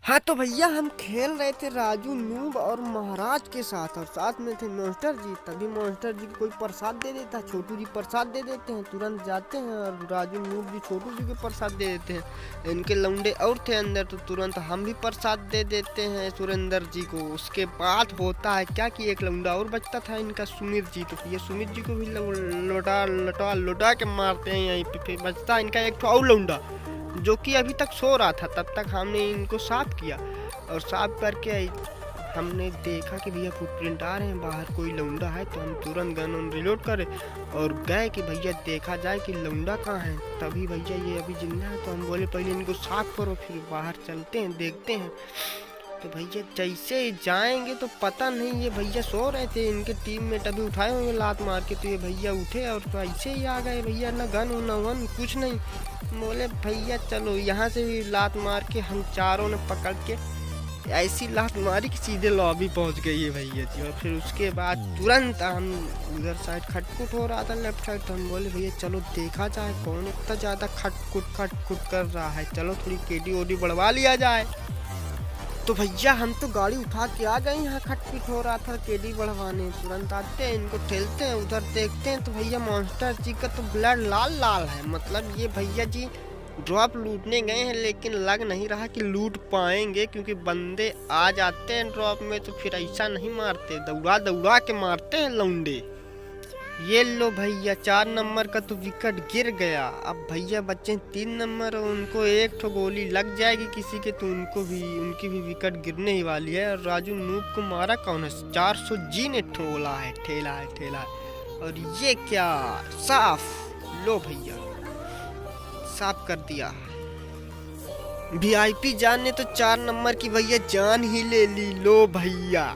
हाँ तो भैया हम खेल रहे थे राजू नूब और महाराज के साथ, और साथ में थे मॉन्स्टर जी। तभी मॉन्स्टर जी को कोई प्रसाद दे देता है, छोटू जी प्रसाद दे देते हैं, तुरंत जाते हैं और राजू नूब जी छोटू जी को प्रसाद दे देते हैं। इनके लौंडे और थे अंदर तो तुरंत हम भी प्रसाद दे देते हैं सुरेंद्र जी को। उसके बाद होता है क्या कि एक लौंडा और बचता था इनका सुमित जी, तो ये सुमित जी को भी लौटा लौटा लौटा के मारते हैं। यहीं पे फिर बचता है इनका एक और लौंडा जो कि अभी तक सो रहा था। तब तक हमने इनको साफ किया और साफ करके हमने देखा कि भैया फुटप्रिंट आ रहे हैं, बाहर कोई लौंडा है, तो हम तुरंत गन ऑन रिलोड करे और गए कि भैया देखा जाए कि लौंडा कहाँ है। तभी भैया ये अभी जिंदा है, तो हम बोले पहले इनको साफ करो फिर बाहर चलते हैं देखते हैं। तो भैया जैसे जाएंगे तो पता नहीं ये भैया सो रहे थे, इनके टीम में तभी उठाए होंगे लात मार के, तो ये भैया उठे और तो ऐसे ही आ गए भैया, ना गन हो ना वन कुछ नहीं। बोले भैया चलो यहाँ से भी लात मार के हम चारों ने पकड़ के ऐसी लात मारी कि सीधे लॉबी पहुँच गई है भैया जी। और फिर उसके बाद तुरंत हम उधर साइड खटकुट हो रहा था लेफ्ट साइड, तो हम बोले भैया चलो देखा जाए कौन इतना ज़्यादा खटकुट कर रहा है, चलो थोड़ी केडी ओडी बढ़वा लिया जाए। तो भैया हम तो गाड़ी उठा के आ गए, यहाँ खटपिट हो रहा था केडी बढ़वाने। तुरंत आते हैं इनको ठेलते हैं, उधर देखते हैं तो भैया मॉन्स्टर जी का तो ब्लड लाल लाल है। मतलब ये भैया जी ड्रॉप लूटने गए हैं, लेकिन लग नहीं रहा कि लूट पाएंगे, क्योंकि बंदे आ जाते हैं ड्रॉप में तो फिर ऐसा नहीं मारते, दौड़ा दौड़ा के मारते हैं लौंडे। ये लो भैया 4 नंबर का तो विकेट गिर गया। अब भैया बच्चे 3 नंबर, और उनको एक ठो गोली लग जाएगी किसी के तो उनकी भी विकेट गिरने ही वाली है। और राजू नूब को मारा कौन है? 400 जी ने ठोला है, ठेला है। और ये क्या साफ, लो भैया साफ कर दिया। वीआईपी जान ने तो 4 नंबर की भैया जान ही ले ली, लो भैया।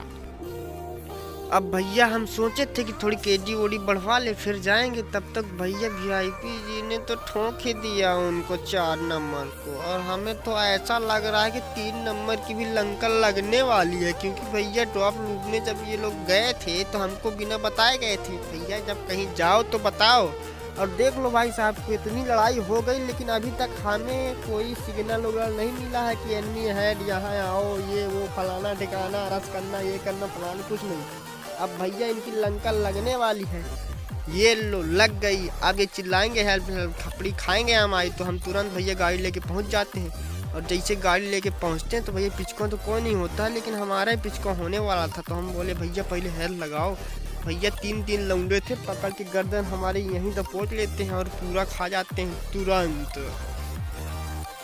अब भैया हम सोचे थे कि थोड़ी केडी ओडी बढ़वा ले फिर जाएंगे, तब तक भैया वीआईपी जी ने तो ठोक ही दिया उनको 4 नंबर को। और हमें तो ऐसा लग रहा है कि 3 नंबर की भी लंकर लगने वाली है, क्योंकि भैया ड्रॉप लूटने जब ये लोग गए थे तो हमको बिना बताए गए थे, भैया जब कहीं जाओ तो बताओ। और देख लो भाई साहब को इतनी लड़ाई हो गई, लेकिन अभी तक हमें कोई सिग्नल वगैरह नहीं मिला है कि एनिमी है यहाँ आओ, ये वो फलाना ठिकाना रस करना, ये करना फलाना, कुछ नहीं। अब भैया इनकी लंका लगने वाली है, ये लो लग गई। अब ये चिल्लाएंगे हेल्प हेल्प, थपड़ी खाएंगे हमारी, तो हम तुरंत भैया गाड़ी लेके पहुंच जाते हैं। और जैसे गाड़ी लेके पहुंचते हैं तो भैया पिचकों तो कोई नहीं होता है, लेकिन हमारा ही पिचकों होने वाला था, तो हम बोले भैया पहले हेल्प लगाओ। भैया 3 लौंडे थे, पकड़ के गर्दन हमारे यहीं दबोच लेते हैं और पूरा खा जाते हैं तुरंत।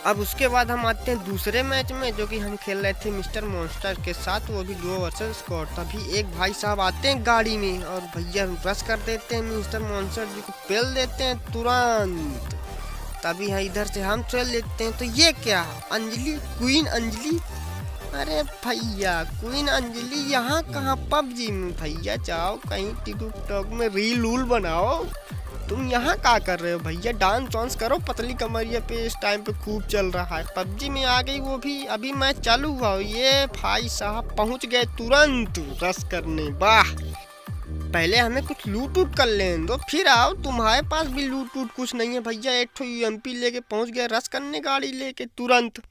अब उसके बाद हम आते हैं दूसरे मैच में, जो कि हम खेल रहे थे मिस्टर मॉन्स्टर के साथ, वो भी डुओ वर्सेस स्क्वाड। तभी एक भाई साहब आते हैं गाड़ी में और भैया रश कर देते हैं, मिस्टर मॉन्स्टर जी को पेल देते हैं तुरंत। तभी है इधर से हम ट्रेल लेते हैं, तो ये क्या अंजलि, क्वीन अंजलि, अरे भैया क्वीन अंजलि यहाँ कहाँ? पबजी में भैया जाओ कहीं टिकटॉक में रील उल बनाओ, तुम यहाँ क्या कर रहे हो भैया? डांस वांस करो, पतली कमरिया पे इस टाइम पे खूब चल रहा है। पबजी में आ गई, वो भी अभी मैच चालू हुआ। ये भाई साहब पहुँच गए तुरंत रश करने, वाह। पहले हमें कुछ लूट उट कर लेने दो फिर आओ, तुम्हारे पास भी लूट उट कुछ नहीं है भैया। एक ठो यूएमपी लेके पहुँच गए रश करने गाड़ी लेके तुरंत।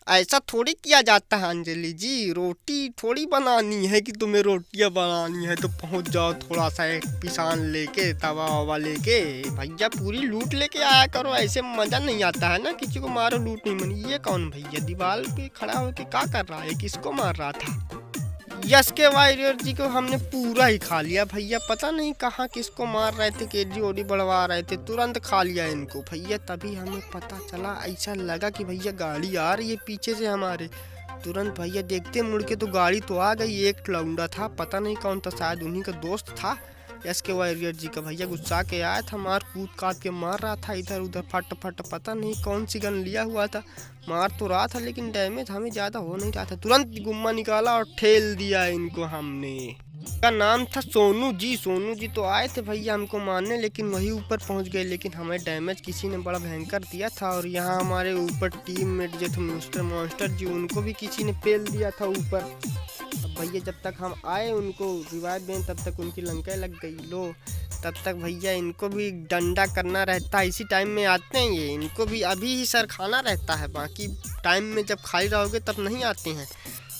ऐसा थोड़ी किया जाता है अंजलि जी, रोटी थोड़ी बनानी है कि तुम्हें रोटियां बनानी है तो पहुंच जाओ थोड़ा सा एक पिसान लेके, तवा ववा लेके। भैया पूरी लूट लेके आया करो, ऐसे मजा नहीं आता है ना, किसी को मारो लूट नहीं मनी। ये कौन भैया दीवार पे खड़ा होके क्या कर रहा है, किसको मार रहा था? यस के वॉरियर जी को हमने पूरा ही खा लिया भैया, पता नहीं कहाँ किसको मार रहे थे, केडी ओडी बढ़वा रहे थे, तुरंत खा लिया इनको भैया। तभी हमें पता चला, ऐसा लगा कि भैया गाड़ी आ रही है पीछे से हमारे। तुरंत भैया देखते मुड़ के तो गाड़ी तो आ गई, एक लौंडा था, पता नहीं कौन था, शायद उन्हीं का दोस्त था यस के वॉरियर जी का। भैया गुस्सा के आया था, मार कूद काट के मार रहा था इधर उधर फट फट, पता नहीं कौन सी गन लिया हुआ था, मार तो रहा था लेकिन डैमेज हमें ज़्यादा हो नहीं रहा था। तुरंत गुम्मा निकाला और ठेल दिया इनको हमने। का नाम था सोनू जी। सोनू जी तो आए थे भैया हमको मारने, लेकिन वही ऊपर पहुंच गए, लेकिन हमें डैमेज किसी ने बड़ा भयंकर दिया था। और यहाँ हमारे ऊपर टीममेट जो थे मिस्टर मॉन्स्टर जी, उनको भी किसी ने पेल दिया था ऊपर। अब भैया जब तक हम आए उनको रिवाइव दें तब तक उनकी लंकाएं लग गई। लो तब तक भैया इनको भी डंडा करना रहता है। इसी टाइम में आते हैं ये, इनको भी अभी ही सर खाना रहता है, बाकी टाइम में जब खाली रहोगे तब नहीं आते हैं।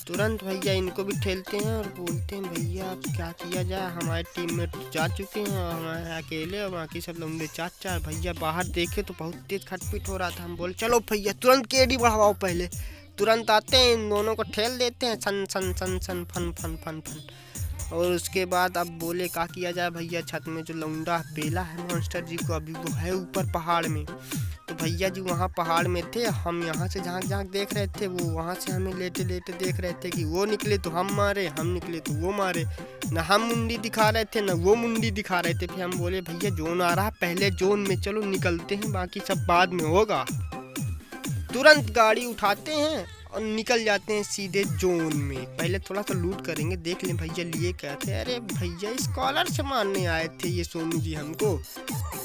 तुरंत भैया इनको भी ठेलते हैं और बोलते हैं भैया अब क्या किया जाए, हमारे टीम में जा चुके हैं और हमारे अकेले और बाकी सब लोग चार भैया बाहर देखे तो बहुत तेज खटपट हो रहा था। हम बोले चलो भैया तुरंत केडी बढ़वाओ, पहले तुरंत आते हैं इन दोनों को ठेल देते हैं सन सन सन सन फन फन फन फन। और उसके बाद अब बोले क्या किया जाए भैया, छत में जो लौंडा पेला है मॉन्स्टर जी को, अभी वो है ऊपर पहाड़ में। तो भैया जी वहाँ पहाड़ में थे, हम यहाँ से झाँक झाँक देख रहे थे, वो वहाँ से हमें लेटे लेटे देख रहे थे कि वो निकले तो हम मारे, हम निकले तो वो मारे। ना हम मुंडी दिखा रहे थे ना वो मुंडी दिखा रहे थे। फिर हम बोले भैया जोन आ रहा, पहले जोन में चलो निकलते हैं, बाकी सब बाद में होगा। तुरंत गाड़ी उठाते हैं और निकल जाते हैं सीधे जोन में। पहले थोड़ा सा लूट करेंगे, देख लें भैया लिए क्या थे। अरे भैया स्कॉलर से मारने आए थे ये सोनू जी, हमको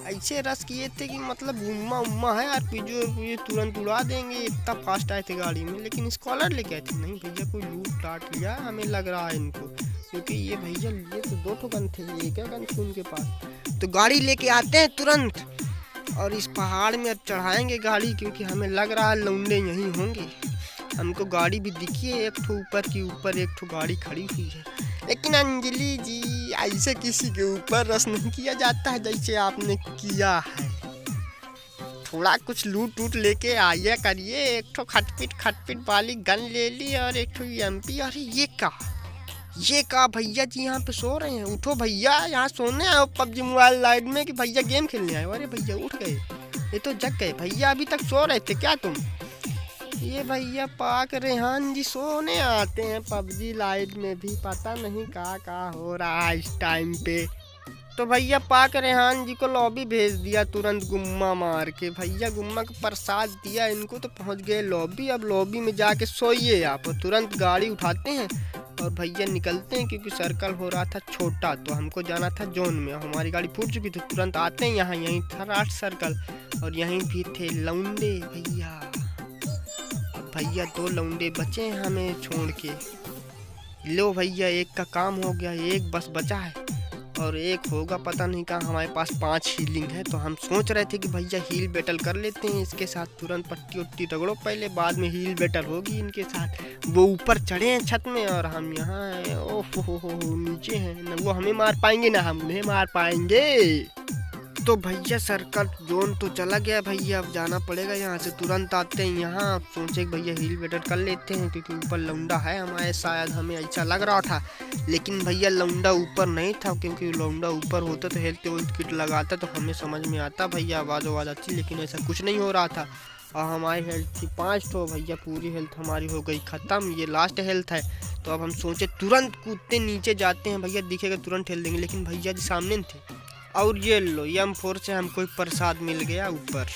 ऐसे रस किए थे कि मतलब उम्मा उम्मा है यार, ये तुरंत उड़ा देंगे, इतना फास्ट आए थे गाड़ी में। लेकिन स्कॉलर लेके आए थे। नहीं भैया कोई लूट लाट लिया हमें लग रहा है इनको, क्योंकि ये भैया लिए तो 2 ठो गन थे, एक गन थी उनके पास। तो गाड़ी लेके आते हैं तुरंत और इस पहाड़ में अब चढ़ाएंगे गाड़ी, क्योंकि हमें लग रहा है लौंडे यहीं होंगे। हमको गाड़ी भी दिखी है, एक ठो ऊपर की ऊपर एक ठो गाड़ी खड़ी हुई है। लेकिन अंजलि जी ऐसे किसी के ऊपर रस नहीं किया जाता है जैसे आपने किया है। थोड़ा कुछ लूट टूट लेके आइए करिए। एक ठो खटपिट वाली गन ले ली और एक ठो MP। अरे ये का भैया जी यहाँ पे सो रहे हैं। उठो भैया, यहाँ सोने आओ PUBG मोबाइल लाइट में कि भैया गेम खेलने आए। अरे भैया उठ गए, ये तो जग गए। भैया अभी तक सो रहे थे क्या तुम? ये भैया पाक रेहान जी सोने आते हैं PUBG लाइट में भी, पता नहीं का हो रहा है इस टाइम पे। तो भैया पाक रेहान जी को लॉबी भेज दिया तुरंत गुम्मा मार के। भैया गुम्मा को प्रसाद दिया इनको तो पहुंच गए लॉबी। अब लॉबी में जाके सोइए आप। तुरंत गाड़ी उठाते हैं और भैया निकलते हैं, क्योंकि सर्कल हो रहा था छोटा तो हमको जाना था जोन में। हमारी गाड़ी फूट चुकी थी। तुरंत आते हैं यहाँ, यहीं था राट सर्कल और यहीं भी थे लौंडे भैया। भैया 2 लौंडे बचे हैं हमें छोड़ के। लो भैया एक का काम हो गया, एक बस बचा है और एक होगा पता नहीं कहाँ। हमारे पास 5 हीलिंग है, तो हम सोच रहे थे कि भैया हील बैटल कर लेते हैं इसके साथ। तुरंत पट्टी उट्टी रगड़ो पहले, बाद में हील बैटल होगी इनके साथ। वो ऊपर चढ़े हैं छत में और हम यहाँ हैं। ओह हो नीचे हैं, न वो हमें मार पाएंगे ना हम उन्हें मार पाएंगे। तो भैया सर्कल जोन तो चला गया भैया, अब जाना पड़ेगा यहाँ से। तुरंत आते हैं यहाँ, सोचे भैया हील बैटल कर लेते हैं, क्योंकि ऊपर लौंडा है हमारे, शायद हमें ऐसा लग रहा था। लेकिन भैया लौंडा ऊपर नहीं था, क्योंकि लौंडा ऊपर होता तो हेल्थ किट लगाता तो हमें समझ में आता भैया, आवाज़ आती। लेकिन ऐसा कुछ नहीं हो रहा था और हमारी हेल्थ थी 5 तो भैया पूरी हेल्थ हमारी हो गई ख़त्म। ये लास्ट हेल्थ है। तो अब हम सोचे तुरंत कूदते नीचे जाते हैं, भैया दिखेगा तुरंत ठेल देंगे। लेकिन भैया जी सामने थे। और ये लो M4 से हमको प्रसाद मिल गया ऊपर।